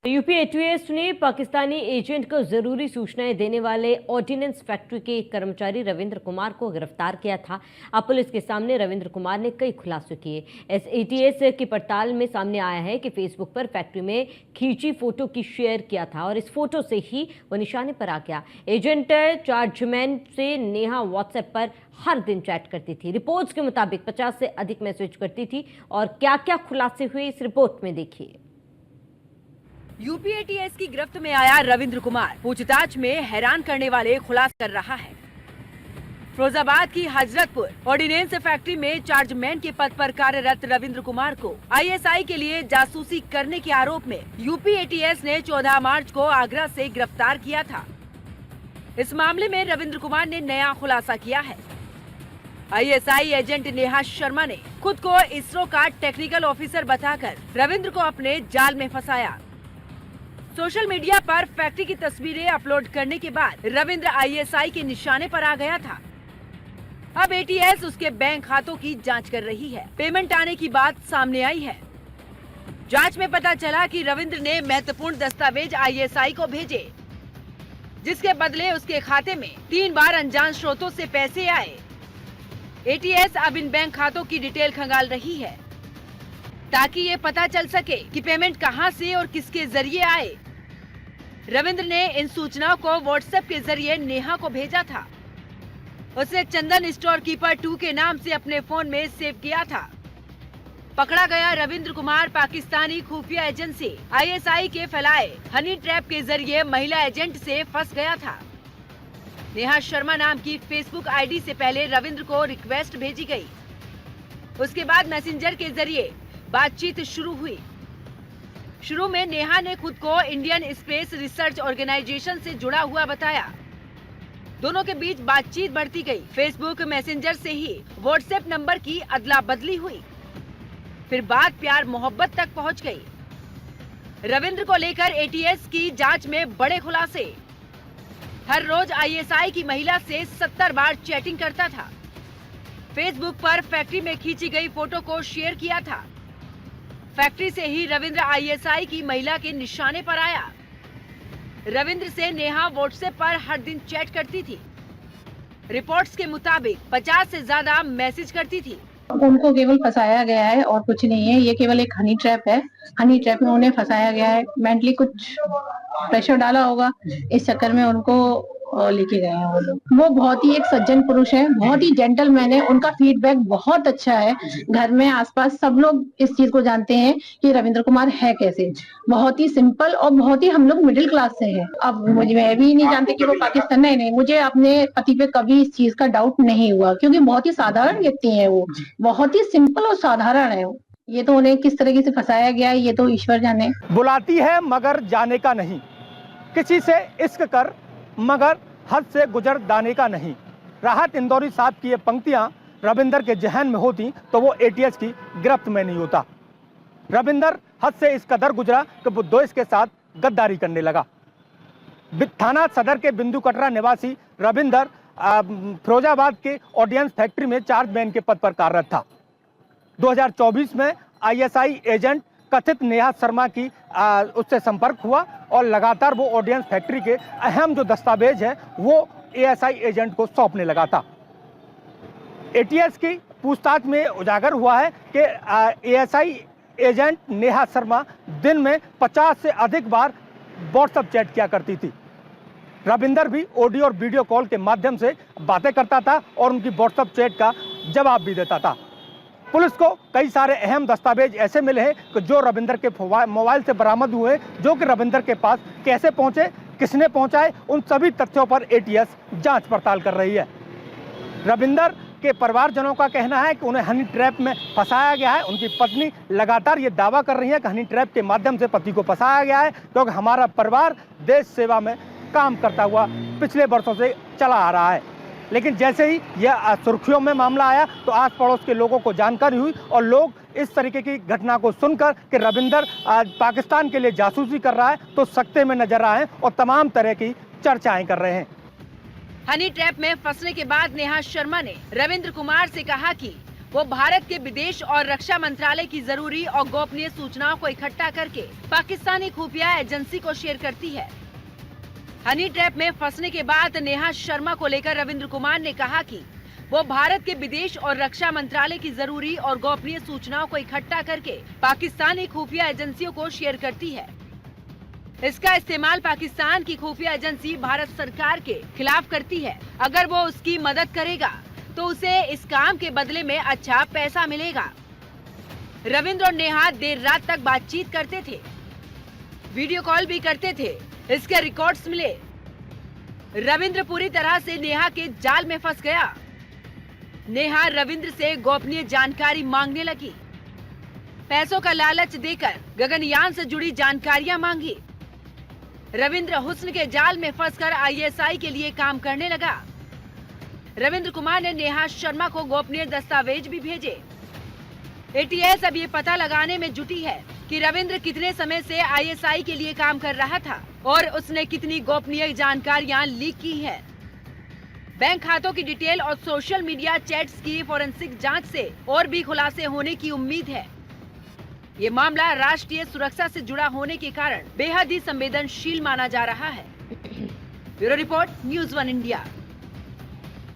UP ATS ने Pakistani agent को जरूरी सूचनाएं देने वाले ऑर्डिनेंस फैक्ट्री के कर्मचारी रविंद्र कुमार को गिरफ्तार किया था। अब पुलिस के सामने रविंद्र कुमार ने कई खुलासे किए। एटीएस की पड़ताल में सामने आया है कि फेसबुक पर फैक्ट्री में खींची फोटो की शेयर किया था और इस फोटो से ही वो निशाने पर आ गया। एजेंट चार्जमैन से नेहा व्हाट्सएप पर हर दिन चैट करती थी। रिपोर्ट्स के मुताबिक 50 से अधिक मैसेज करती थी और क्या क्या खुलासे हुए इस रिपोर्ट में देखिए। यूपी एटीएस की गिरफ्त में आया रविंद्र कुमार पूछताछ में हैरान करने वाले खुलासे कर रहा है। फिरोजाबाद की हजरतपुर ऑर्डिनेंस फैक्ट्री में चार्जमैन के पद पर कार्यरत रविंद्र कुमार को आईएसआई के लिए जासूसी करने के आरोप में यूपी एटीएस ने 14 मार्च को आगरा से गिरफ्तार किया था। इस मामले में रविंद्र कुमार ने नया खुलासा किया है। आईएसआई एजेंट नेहा शर्मा ने खुद को इसरो का टेक्निकल ऑफिसर बताकर रविंद्र को अपने जाल में फंसाया। सोशल मीडिया पर फैक्ट्री की तस्वीरें अपलोड करने के बाद रविंद्र आईएसआई के निशाने पर आ गया था। अब एटीएस उसके बैंक खातों की जांच कर रही है। पेमेंट आने की बात सामने आई है। जांच में पता चला कि रविंद्र ने महत्वपूर्ण दस्तावेज आईएसआई को भेजे, जिसके बदले उसके खाते में 3 बार अनजान स्रोतों से पैसे आए। एटीएस अब इन बैंक खातों की डिटेल खंगाल रही है ताकि ये पता चल सके कि पेमेंट कहां से और किसके जरिए आए। रविंद्र ने इन सूचनाओं को व्हाट्सएप के जरिए नेहा को भेजा था। उसे चंदन स्टोर कीपर 2 के नाम से अपने फोन में सेव किया था। पकड़ा गया रविंद्र कुमार पाकिस्तानी खुफिया एजेंसी आईएसआई के फैलाए हनी ट्रैप के जरिए महिला एजेंट से फंस गया था। नेहा शर्मा नाम की फेसबुक आईडी से पहले रविंद्र को रिक्वेस्ट भेजी गई। उसके बाद मैसेंजर के जरिए बातचीत शुरू हुई। शुरू में नेहा ने खुद को इंडियन स्पेस रिसर्च ऑर्गेनाइजेशन से जुड़ा हुआ बताया। दोनों के बीच बातचीत बढ़ती गई। फेसबुक मैसेंजर से ही व्हाट्सएप नंबर की अदला बदली हुई। फिर बात प्यार मोहब्बत तक पहुंच गई। रविंद्र को लेकर एटीएस की जांच में बड़े खुलासे। हर रोज आईएसआई की महिला से 70 बार चैटिंग करता था। फेसबुक पर फैक्ट्री में खींची गई फोटो को शेयर किया था। फैक्ट्री से ही रविंद्र आईएसआई की महिला के निशाने पर आया। रविंद्र से नेहा व्हाट्सएप पर हर दिन चैट करती थी। रिपोर्ट्स के मुताबिक 50 से ज्यादा मैसेज करती थी। उनको केवल फंसाया गया है और कुछ नहीं है। ये केवल एक हनी ट्रैप है। हनी ट्रैप में उन्हें फंसाया गया है। मेंटली कुछ प्रेशर डाला होगा, इस चक्कर में उनको लेके गए हैं वो लोग। वो बहुत ही एक सज्जन पुरुष है, बहुत ही जेंटलमैन है। उनका फीडबैक बहुत अच्छा है। घर में आसपास सब लोग इस चीज को जानते हैं कि रविंद्र कुमार है कैसे। बहुत ही सिंपल और बहुत ही हम लोग मिडिल क्लास से हैं। अब मुझे मैं भी नहीं जानती कि वो पाकिस्तान नहीं, मुझे अपने पति पे कभी इस चीज का डाउट नहीं हुआ, क्योंकि बहुत ही साधारण व्यक्ति है वो। बहुत ही सिंपल और साधारण है वो। ये तो उन्हें किस तरीके से फंसाया गया है ये तो ईश्वर जाने। बुलाती है मगर जाने का नहीं, किसी से इश्क कर मगर हद से गुजर दाने का नहीं। राहत इंदौरी साहब की ये पंक्तियां रविंदर के जहन में होती तो वो एटीएस की गिरफ्त में नहीं होता। रविंदर हद से इस कदर गुजरा कि वो दोस्त के साथ गद्दारी करने लगा। थाना सदर के बिंदु कटरा निवासी रविंदर फिरोजाबाद के ऑर्डिनेंस फैक्ट्री में चार्जमैन के पद पर कार्यरत था। 2024 में आईएसआई एजेंट कथित नेहा शर्मा की उससे संपर्क हुआ और लगातार वो ऑर्डिनेंस फैक्ट्री के अहम जो दस्तावेज है वो एएसआई एजेंट को सौंपने लगा था। एटीएस की पूछताछ में उजागर हुआ है कि एएसआई एजेंट नेहा शर्मा दिन में 50 से अधिक बार व्हाट्सएप चैट किया करती थी। रविंदर भी ऑडियो और वीडियो कॉल के माध्यम से बातें करता था और उनकी व्हाट्सएप चैट का जवाब भी देता था। पुलिस को कई सारे अहम दस्तावेज ऐसे मिले हैं कि जो रविंदर के मोबाइल से बरामद हुए, जो कि रविंदर के पास कैसे पहुंचे, किसने पहुंचाए, उन सभी तथ्यों पर एटीएस जांच पड़ताल कर रही है। रविंदर के परिवारजनों का कहना है कि उन्हें हनी ट्रैप में फंसाया गया है। उनकी पत्नी लगातार ये दावा कर रही है कि हनी ट्रैप के माध्यम से पति को फंसाया गया है, क्योंकि हमारा परिवार देश सेवा में काम करता हुआ पिछले वर्षों से चला आ रहा है। लेकिन जैसे ही यह सुर्खियों में मामला आया तो आस पड़ोस के लोगों को जानकारी हुई और लोग इस तरीके की घटना को सुनकर कि रविंदर पाकिस्तान के लिए जासूसी कर रहा है तो सकते में नजर आए और तमाम तरह की चर्चाएं कर रहे हैं। हनी ट्रैप में फंसने के बाद नेहा शर्मा ने रविंद्र कुमार से कहा कि वो भारत के विदेश और रक्षा मंत्रालय की जरूरी और गोपनीय सूचनाओं को इकट्ठा करके पाकिस्तानी खुफिया एजेंसी को शेयर करती है। हनी ट्रैप में फंसने के बाद नेहा शर्मा को लेकर रविंद्र कुमार ने कहा कि वो भारत के विदेश और रक्षा मंत्रालय की जरूरी और गोपनीय सूचनाओं को इकट्ठा करके पाकिस्तानी खुफिया एजेंसियों को शेयर करती है। इसका इस्तेमाल पाकिस्तान की खुफिया एजेंसी भारत सरकार के खिलाफ करती है। अगर वो उसकी मदद करेगा तो उसे इस काम के बदले में अच्छा पैसा मिलेगा। रविंद्र और नेहा देर रात तक बातचीत करते थे, वीडियो कॉल भी करते थे। इसके रिकॉर्ड्स मिले। रविंद्र पूरी तरह से नेहा के जाल में फंस गया। नेहा रविंद्र से गोपनीय जानकारी मांगने लगी। पैसों का लालच देकर गगनयान से जुड़ी जानकारियां मांगी। रविंद्र हुस्न के जाल में फंसकर ISI के लिए काम करने लगा। रविंद्र कुमार ने नेहा शर्मा को गोपनीय दस्तावेज भी भेजे। ATS अब ये पता लगाने में जुटी है कि रविंद्र कितने समय से ISI के लिए काम कर रहा था और उसने कितनी गोपनीय जानकारियां लीक की है। बैंक खातों की डिटेल और सोशल मीडिया चैट्स की फोरेंसिक जांच से और भी खुलासे होने की उम्मीद है। ये मामला राष्ट्रीय सुरक्षा से जुड़ा होने के कारण बेहद ही संवेदनशील माना जा रहा है। Bureau report, News1 India.